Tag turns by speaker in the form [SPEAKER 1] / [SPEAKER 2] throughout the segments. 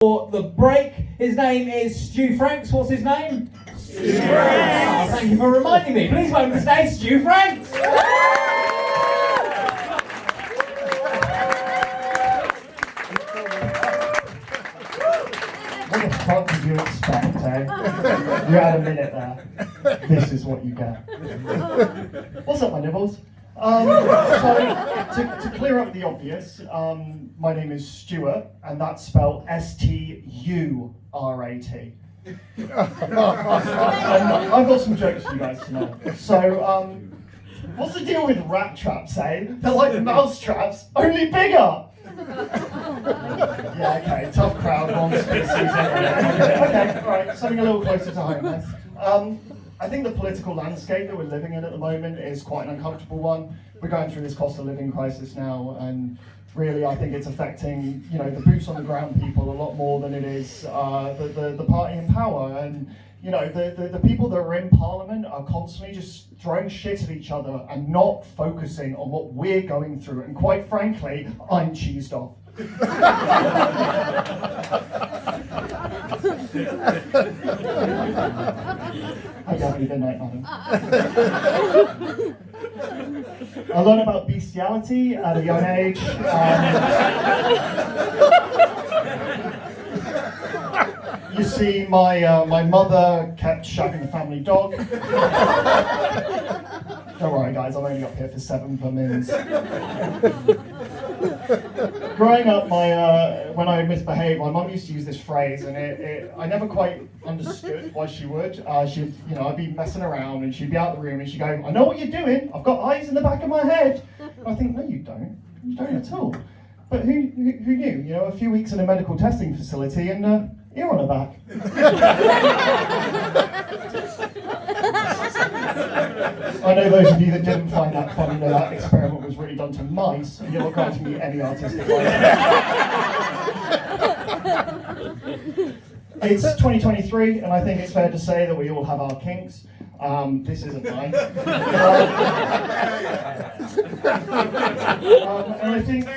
[SPEAKER 1] For the break. His name is Stu Franks. What's his name?
[SPEAKER 2] Stu Franks.
[SPEAKER 1] Oh, thank you for reminding me. Please welcome to stage Stu Franks.
[SPEAKER 3] What the fuck did you expect, eh? You had a minute there. This is what you get. What's up, my nibbles? So, to clear up the obvious, my name is Stuart, and that's spelled Sturat. And I've got some jokes for you guys tonight. So, what's the deal with rat traps, eh? They're like mouse traps, only bigger! Yeah, okay, tough crowd, wrong species. Okay, alright, something a little closer to home then. I think the political landscape that we're living in at the moment is quite an uncomfortable one. We're going through this cost of living crisis now, and really I think it's affecting, the boots on the ground people a lot more than it is the party in power. And the people that are in Parliament are constantly just throwing shit at each other and not focusing on what we're going through. And quite frankly, I'm cheesed off. I definitely good night, madam. I learned about bestiality at a young age. You see, my mother kept shagging the family dog. Don't worry, guys, I'm only up here for 7 vermins. Growing up, when I misbehaved, my mum used to use this phrase, and I never quite understood why she would. I'd be messing around, and she'd be out the room, and she'd go, "I know what you're doing. I've got eyes in the back of my head." And I think, no, you don't. You don't at all. But who knew? A few weeks in a medical testing facility, and you're on her back. I know those of you that didn't find that funny know that experiment was really done to mice, and you're not granting me any artistic license. It's 2023, and I think it's fair to say that we all have our kinks. This isn't mine. And I think...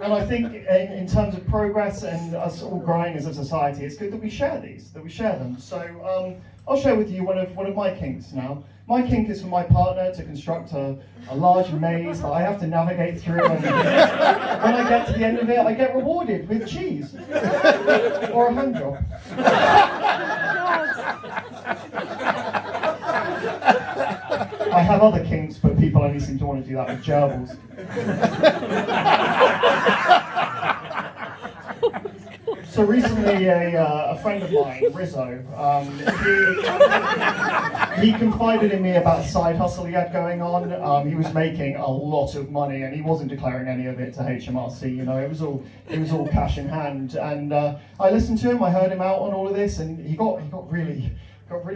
[SPEAKER 3] And I think in terms of progress and us all growing as a society, it's good that we share them. So I'll share with you one of my kinks now. My kink is for my partner to construct a large maze that I have to navigate through, and when I get to the end of it, I get rewarded with cheese. Or a hand job. I have other kinks, but people only seem to want to do that with gerbils. So recently, a friend of mine, Rizzo, he confided in me about a side hustle he had going on. He was making a lot of money, and he wasn't declaring any of it to HMRC. It was all cash in hand. And I listened to him. I heard him out on all of this, and he got really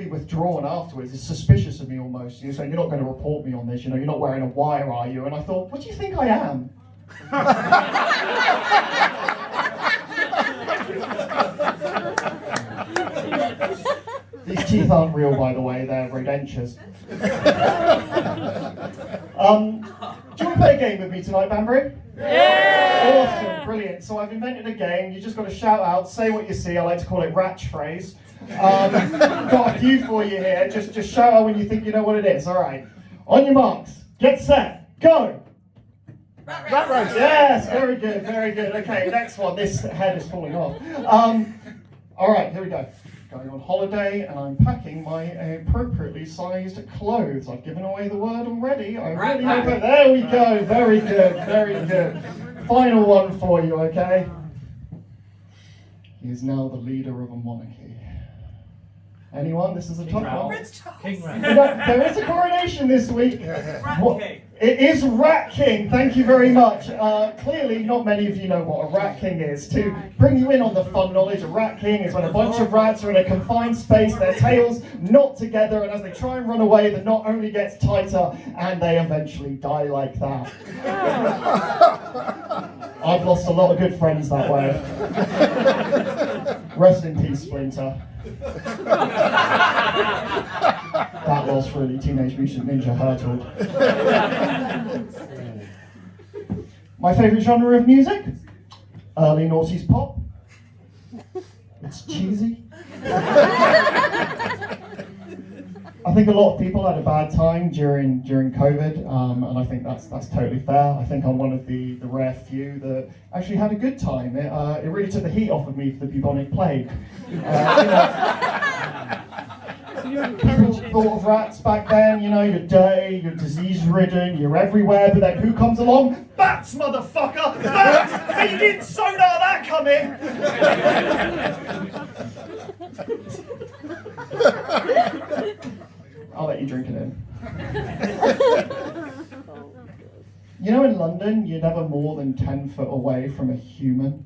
[SPEAKER 3] withdrawn afterwards. He's suspicious of me almost. He was saying, "You're not going to report me on this. You're not wearing a wire, are you?" And I thought, what do you think I am? These teeth aren't real, by the way, they're rodentures. Do you want to play a game with me tonight, Banbury? Yeah! Awesome, brilliant. So I've invented a game. You just got to shout out, say what you see. I like to call it Ratch Phrase. Got a few for you here. Just shout out when you think you know what it is. All right. On your marks, get set, go!
[SPEAKER 2] Rat race.
[SPEAKER 3] Yes, very good, very good. Okay, next one. This head is falling off. All right, here we go. Going on holiday, and I'm packing my appropriately sized clothes. I've given away the word already. I really hope it. There we go. Very good, very good. Final one for you, okay? He is now the leader of a monarchy. Anyone? This is a tough one.
[SPEAKER 1] King Rat.
[SPEAKER 3] There is a coronation this week.
[SPEAKER 1] Rat King.
[SPEAKER 3] It is Rat King, thank you very much. Clearly, not many of you know what a Rat King is. To bring you in on the fun knowledge, a Rat King is when a bunch of rats are in a confined space, their tails knot together, and as they try and run away, the knot only gets tighter, and they eventually die like that. I've lost a lot of good friends that way. Rest in peace, Splinter. That was really Teenage Mutant Ninja Turtle. My favourite genre of music? Early noughties pop. It's cheesy. I think a lot of people had a bad time during COVID, and I think that's totally fair. I think I'm one of the rare few that actually had a good time. It really took the heat off of me for the bubonic plague. People thought of rats back then, you're dirty, you're disease-ridden, you're everywhere, but then who comes along? Bats, motherfucker! Bats! And you didn't saw none of that coming! I'll let you drink it in. In London, you're never more than 10 foot away from a human.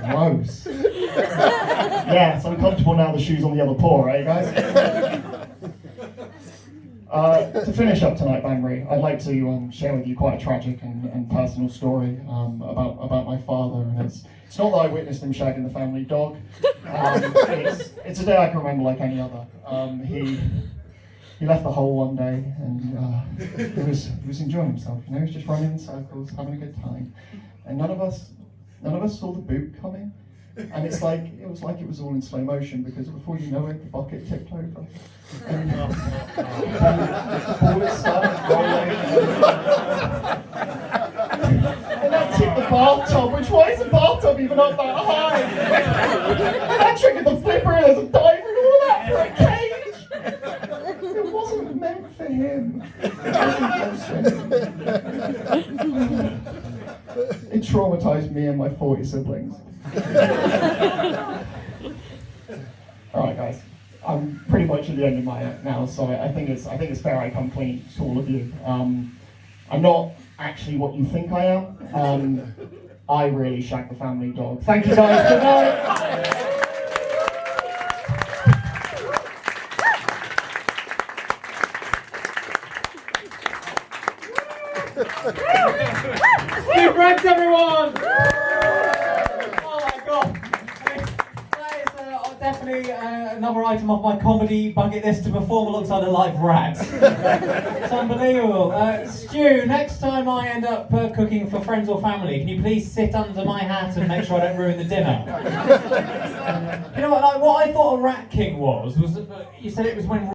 [SPEAKER 3] Gross. Yeah, it's uncomfortable now the shoe's on the other paw, right, guys? To finish up tonight, Banbury, I'd like to share with you quite a tragic and personal story about my father. And it's not that I witnessed him shagging the family dog. It's a day I can remember like any other. He left the hole one day and he was enjoying himself. He was just running in circles, having a good time. And none of us saw the boot coming. And it was all in slow motion, because before you know it, the bucket tipped over. And the bullet started rolling. And that tipped the bathtub, which, why is the bathtub even up that high? And that triggered the flipper, and there's a diver and all that for a cage. It wasn't meant for him. It traumatized me and my 40 siblings. Alright guys, I'm pretty much at the end of my act now, so I think it's fair I come clean to all of you. I'm not actually what you think I am. I really shagged the family dog. Thank you guys, good night!
[SPEAKER 1] Stu Franks, everyone! Oh my god. That is definitely another item off my comedy bucket list to perform alongside a live rat. It's unbelievable. Stu, next time I end up cooking for friends or family, can you please sit under my hat and make sure I don't ruin the dinner? You know what I thought a rat king was you said it was when